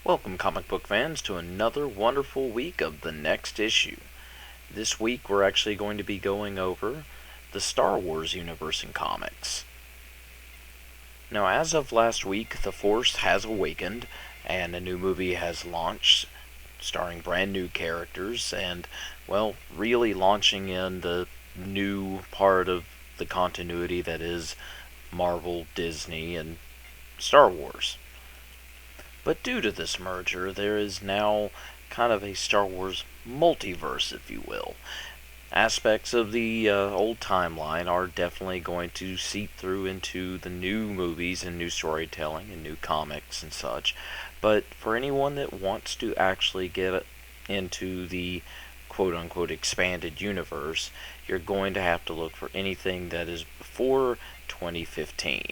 Welcome, comic book fans, to another wonderful week of the next issue. This week we're actually going to be going over the Star Wars universe in comics. Now, as of last week, the Force has awakened, and a new movie has launched, starring brand new characters, and, well, really launching in the new part of the continuity that is Marvel, Disney, and Star Wars. But due to this merger, there is now kind of a Star Wars multiverse, if you will. Aspects of the old timeline are definitely going to seep through into the new movies and new storytelling and new comics and such. But for anyone that wants to actually get into the quote-unquote expanded universe, you're going to have to look for anything that is before 2015.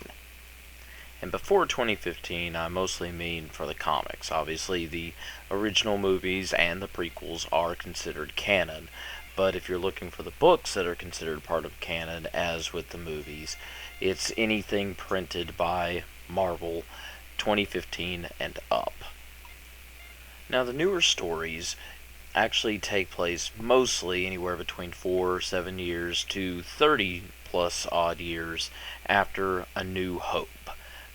And before 2015, I mostly mean for the comics. Obviously, the original movies and the prequels are considered canon. But if you're looking for the books that are considered part of canon, as with the movies, it's anything printed by Marvel 2015 and up. Now, the newer stories actually take place mostly anywhere between 4 or 7 years to 30 plus odd years after A New Hope.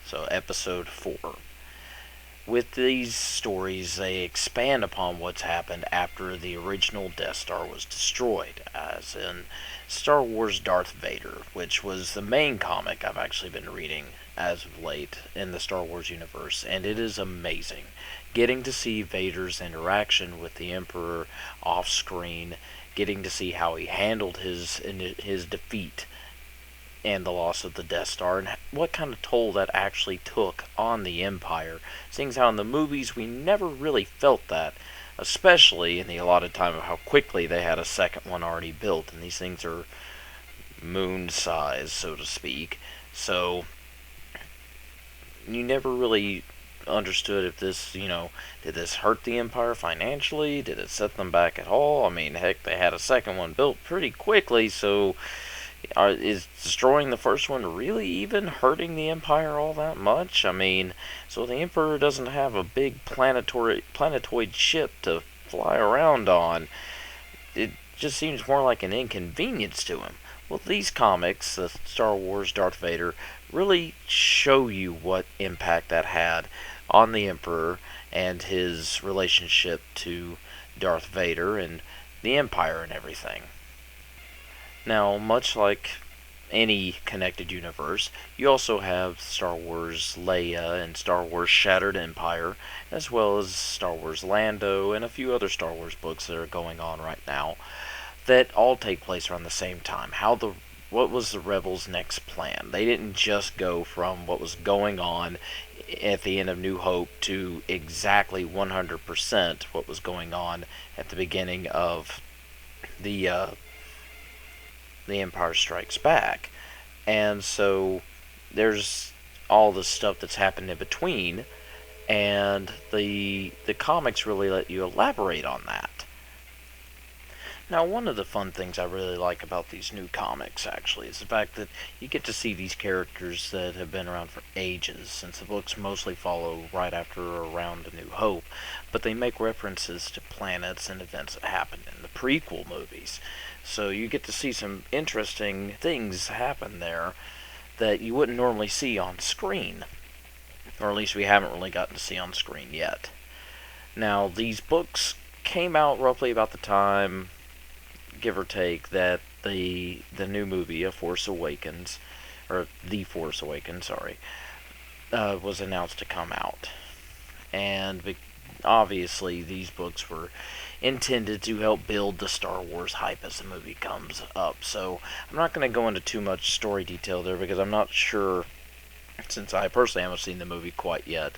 So, episode 4. With these stories, they expand upon what's happened after the original Death Star was destroyed, as in Star Wars Darth Vader, which was the main comic I've actually been reading as of late in the Star Wars universe, and it is amazing. Getting to see Vader's interaction with the Emperor off screen, getting to see how he handled his defeat and the loss of the Death Star, and what kind of toll that actually took on the Empire. Seeing how in the movies we never really felt that, especially in the allotted time of how quickly they had a second one already built, and these things are moon size, so to speak. So, you never really understood if this, did this hurt the Empire financially? Did it set them back at all? I mean, heck, they had a second one built pretty quickly, so is destroying the first one really even hurting the Empire all that much? I mean, so the Emperor doesn't have a big planetoid ship to fly around on. It just seems more like an inconvenience to him. Well, these comics, the Star Wars Darth Vader, really show you what impact that had on the Emperor and his relationship to Darth Vader and the Empire and everything. Now, much like any connected universe, you also have Star Wars Leia and Star Wars Shattered Empire, as well as Star Wars Lando and a few other Star Wars books that are going on right now that all take place around the same time. What was the Rebels' next plan? They didn't just go from what was going on at the end of New Hope to exactly 100% what was going on at the beginning of the Empire Strikes Back. And so there's all the stuff that's happened in between, and the comics really let you elaborate on that. Now, one of the fun things I really like about these new comics, actually, is the fact that you get to see these characters that have been around for ages, since the books mostly follow right after or around A New Hope, but they make references to planets and events that happened in the prequel movies. So you get to see some interesting things happen there that you wouldn't normally see on screen, or at least we haven't really gotten to see on screen yet. Now, these books came out roughly about the time, give or take, that the new movie, The Force Awakens, was announced to come out. And obviously, these books were intended to help build the Star Wars hype as the movie comes up. So, I'm not going to go into too much story detail there because I'm not sure, since I personally haven't seen the movie quite yet,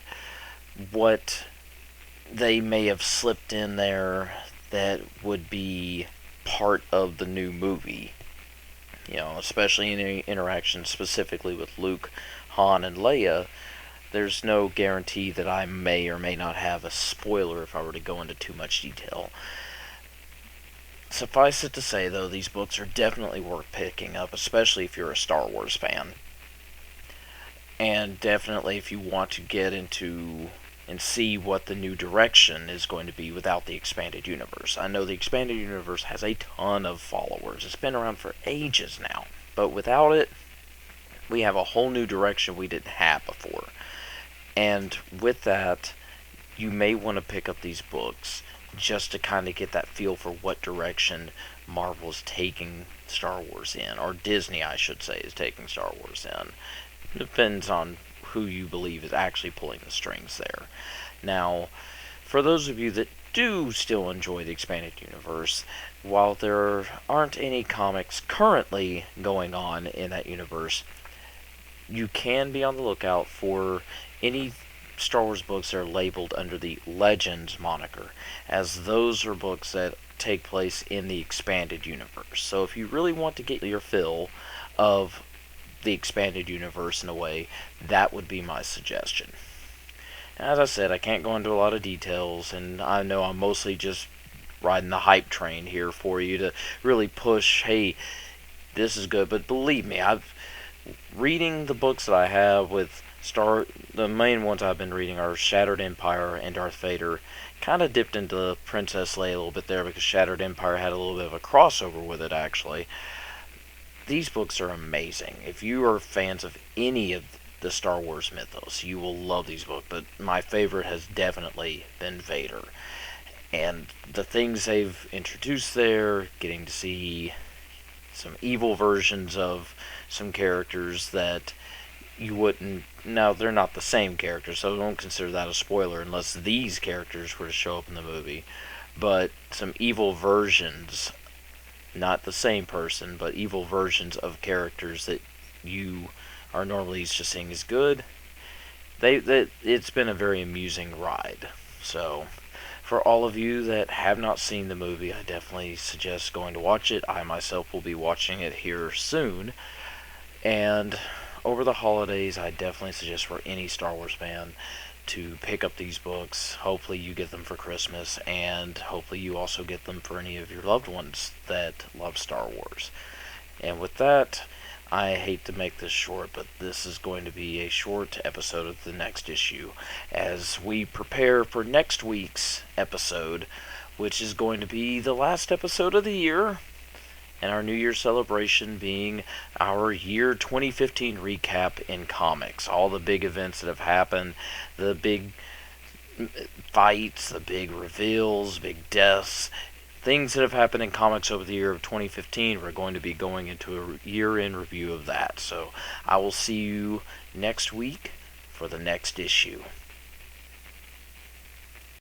what they may have slipped in there that would be part of the new movie. Especially in any interaction specifically with Luke, Han, and Leia, there's no guarantee that I may or may not have a spoiler if I were to go into too much detail. Suffice it to say, though, these books are definitely worth picking up, especially if you're a Star Wars fan. And definitely if you want to get into and see what the new direction is going to be without the expanded universe. I know the expanded universe has a ton of followers. It's been around for ages now. But without it, we have a whole new direction we didn't have before. And with that, you may want to pick up these books just to kind of get that feel for what direction Marvel's taking Star Wars in, or Disney, I should say, is taking Star Wars in. It depends on who you believe is actually pulling the strings there. Now, for those of you that do still enjoy the expanded universe, while there aren't any comics currently going on in that universe, you can be on the lookout for any Star Wars books that are labeled under the Legends moniker, as those are books that take place in the expanded universe. So if you really want to get your fill of the expanded universe in a way, that would be my suggestion. As I said, I can't go into a lot of details, and I know I'm mostly just riding the hype train here for you to really push, hey, this is good. But believe me, I've reading the books that I have with the main ones I've been reading are Shattered Empire and Darth Vader. Kind of dipped into Princess Leia a little bit there because Shattered Empire had a little bit of a crossover with it, actually. These books are amazing. If you are fans of any of the Star Wars mythos, you will love these books. But my favorite has definitely been Vader. And the things they've introduced there, getting to see some evil versions of some characters that you wouldn't. Now, they're not the same characters, so don't consider that a spoiler unless these characters were to show up in the movie. But some evil versions, not the same person, but evil versions of characters that you are normally just seeing as good. It's been a very amusing ride. So, for all of you that have not seen the movie, I definitely suggest going to watch it. I myself will be watching it here soon. And over the holidays, I definitely suggest for any Star Wars fan to pick up these books. Hopefully you get them for Christmas, and hopefully you also get them for any of your loved ones that love Star Wars. And with that, I hate to make this short, but this is going to be a short episode of the next issue as we prepare for next week's episode, which is going to be the last episode of the year, and our New Year's celebration being our year 2015 recap in comics. All the big events that have happened, the big fights, the big reveals, big deaths, things that have happened in comics over the year of 2015. We're going to be going into a year-end review of that. So I will see you next week for the next issue.